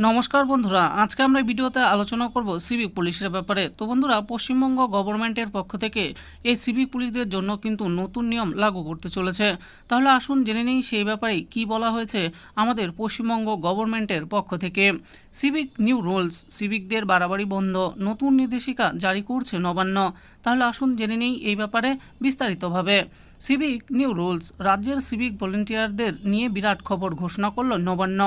নমস্কার বন্ধুরা, আজকে আমরা ভিডিওতে আলোচনা করব সিভিক পুলিশের ব্যাপারে। তো বন্ধুরা, পশ্চিমবঙ্গ গভর্নমেন্টের পক্ষ থেকে এই সিভিক পুলিশদের জন্য কিন্তু নতুন নিয়ম লাগু করতে চলেছে। তাহলে আসুন জেনে নিই সেই ব্যাপারে কি বলা হয়েছে আমাদের পশ্চিমবঙ্গ গভর্নমেন্টের পক্ষ থেকে। সিভিক নিউ রুলস, সিভিকদের বাড়াবাড়ি বন্ধ, নতুন নির্দেশিকা জারি করছে নবান্ন। তাহলে আসুন জেনে নিই এই ব্যাপারে বিস্তারিতভাবে। সিভিক নিউ রুলস, রাজ্যের সিভিক ভলেন্টিয়ারদের নিয়ে বিরাট খবর ঘোষণা করল নবান্ন।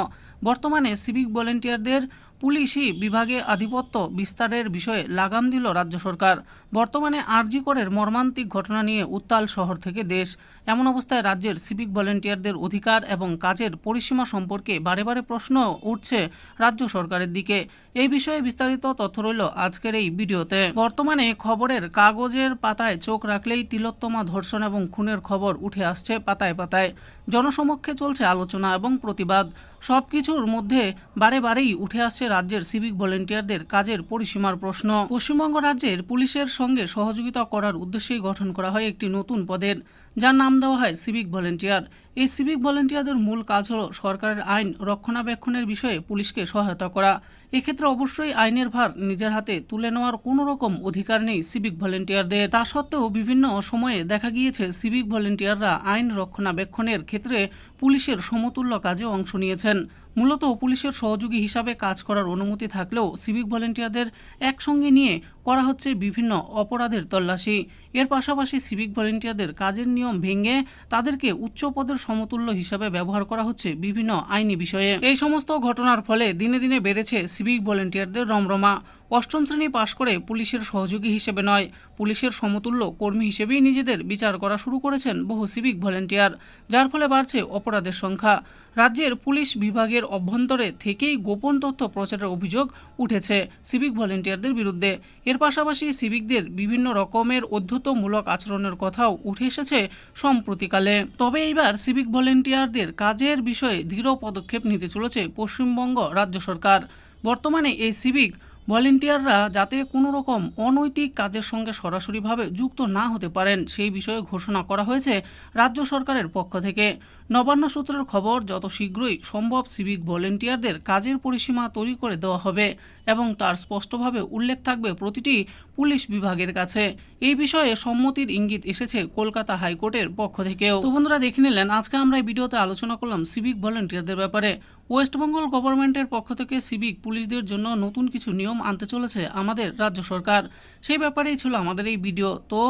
বর্তমানে সিভিক ভলেন্টিয়ারদের পুলিশি বিভাগে আধিপত্য বিস্তারের বিষয়ে লাগাম দিল রাজ্য সরকার। বর্তমানে আরজি করের মর্মান্তিক ঘটনা নিয়ে উত্তাল শহর থেকে দেশ। এমন অবস্থায় রাজ্যের সিভিক ভলেন্টিয়ারদের অধিকার এবং কাজের পরিসীমা সম্পর্কে বারে বারে প্রশ্ন উঠছে রাজ্য সরকারের দিকে। এই বিষয়ে বিস্তারিত তথ্য রইল আজকের এই ভিডিওতে। বর্তমানে খবরের কাগজের পাতায় চোখ রাখলেই তিলোত্তমা ধর্ষণ এবং খুনের খবর উঠে আসছে পাতায় পাতায়। জনসমক্ষে চলছে আলোচনা এবং প্রতিবাদ। সবকিছুর মধ্যে বারে বারেই উঠে আসছে রাজ্যের সিভিক ভলেন্টিয়ারদের কাজের পরিসীমার প্রশ্ন। পশ্চিমবঙ্গ রাজ্যের পুলিশের সঙ্গে সহযোগিতা করার উদ্দেশ্যেই গঠন করা হয় একটি নতুন পদের, যার নাম দেওয়া হয় সিভিক ভলেন্টিয়ার। এই সিভিক ভলেন্টিয়ারদের মূল কাজ হলো সরকারের আইন রক্ষণাবেক্ষণের বিষয়ে পুলিশকে সহায়তা করা। এক্ষেত্রে অবশ্যই আইনের ভার নিজের হাতে তুলে নেওয়ার কোনো রকম অধিকার নেই সিভিক ভলেন্টিয়ারদের। তা সত্ত্বেও বিভিন্ন সময়ে দেখা গিয়েছে সিভিক ভলেন্টিয়াররা আইন রক্ষণাবেক্ষণের ক্ষেত্রে পুলিশের সমতুল্য কাজে অংশ নিয়েছেন। মূলত পুলিশের সহযোগী হিসাবে কাজ করার অনুমতি থাকলেও সিভিক ভলেন্টিয়ারদের একসঙ্গে নিয়ে করা হচ্ছে বিভিন্ন অপরাধের তল্লাশি। এর পাশাপাশি সিভিক ভলেন্টিয়ারদের কাজের নিয়ম ভেঙে তাদেরকে উচ্চ পদের সমতুল্য হিসাবে ব্যবহার করা হচ্ছে বিভিন্ন আইনি বিষয়ে। এই সমস্ত ঘটনার ফলে দিনে দিনে বেড়েছে সিভিক ভলেন্টিয়ারদের রমরমা। অষ্টম শ্রেণী পাশ করে পুলিশের সহযোগী হিসেবে নয়, পুলিশের সমতুল্য কর্মী হিসেবেই নিজেদের বিচার করা শুরু করেছেন বহু সিভিক ভলেন্টিয়ার, যার ফলে বাড়ছে অপরাধের সংখ্যা। রাজ্যের পুলিশ বিভাগের অভ্যন্তরে থেকেই গোপন তথ্য প্রচারের অভিযোগ উঠেছে সিভিক ভলেন্টিয়ারদের বিরুদ্ধে। এর পাশাপাশি সিভিকদের বিভিন্ন রকমের অধ্যুতমূলক আচরণের কথাও উঠে এসেছে সম্প্রতিকালে। তবে এইবার সিভিক ভলেন্টিয়ারদের কাজের বিষয়ে দৃঢ় পদক্ষেপ নিতে চলেছে পশ্চিমবঙ্গ রাজ্য সরকার। বর্তমানে এই সিভিক ভলেন্টিয়াররা যাতে কোনো রকম অনৈতিক কাজের সঙ্গে সরাসরিভাবে যুক্ত না হতে পারেন সেই বিষয়ে ঘোষণা করা হয়েছে রাজ্য সরকারের পক্ষ থেকে। নবান্ন সূত্রের খবর, যত শীঘ্রই সম্ভব সিভিক ভলেন্টিয়ারদের কাজের পরিসীমা তৈরি করে দেওয়া হবে এবং তার স্পষ্টভাবে উল্লেখ থাকবে প্রতিটি পুলিশ বিভাগের কাছে। এই বিষয়ে সম্মতির ইঙ্গিত এসেছে কলকাতা হাইকোর্টের পক্ষ থেকেও। তো বন্ধুরা, দেখে নিলেন আজকে আমরা এই ভিডিওতে আলোচনা করলাম সিভিক ভলেন্টিয়ারদের ব্যাপারে। ওয়েস্ট বেঙ্গল গভর্নমেন্টের পক্ষ থেকে সিভিক পুলিশদের জন্য নতুন কিছু নিয়ম আনতে চলেছে আমাদের রাজ্য সরকার। সেই ব্যাপারেই ছিল আমাদের এই ভিডিও। তো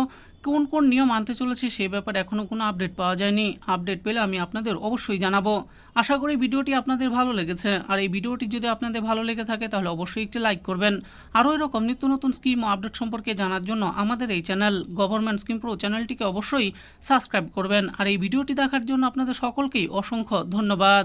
কোন কোন নিয়ম আনতে চলেছে সেই ব্যাপারে এখনও কোনো আপডেট পাওয়া যায়নি। আপডেট পেলে আমি আপনাদের অবশ্যই জানাবো। আশা করি ভিডিওটি আপনাদের ভালো লেগেছে। আর এই ভিডিওটি যদি আপনাদের ভালো লেগে থাকে তাহলে অবশ্যই একটি লাইক করবেন। আরও এরকম নিত্য নতুন স্কিম ও আপডেট সম্পর্কে জানার জন্য আমাদের এই চ্যানেল গভর্নমেন্ট স্কিম প্রো চ্যানেলটিকে অবশ্যই সাবস্ক্রাইব করবেন। আর এই ভিডিওটি দেখার জন্য আপনাদের সকলকেই অসংখ্য ধন্যবাদ।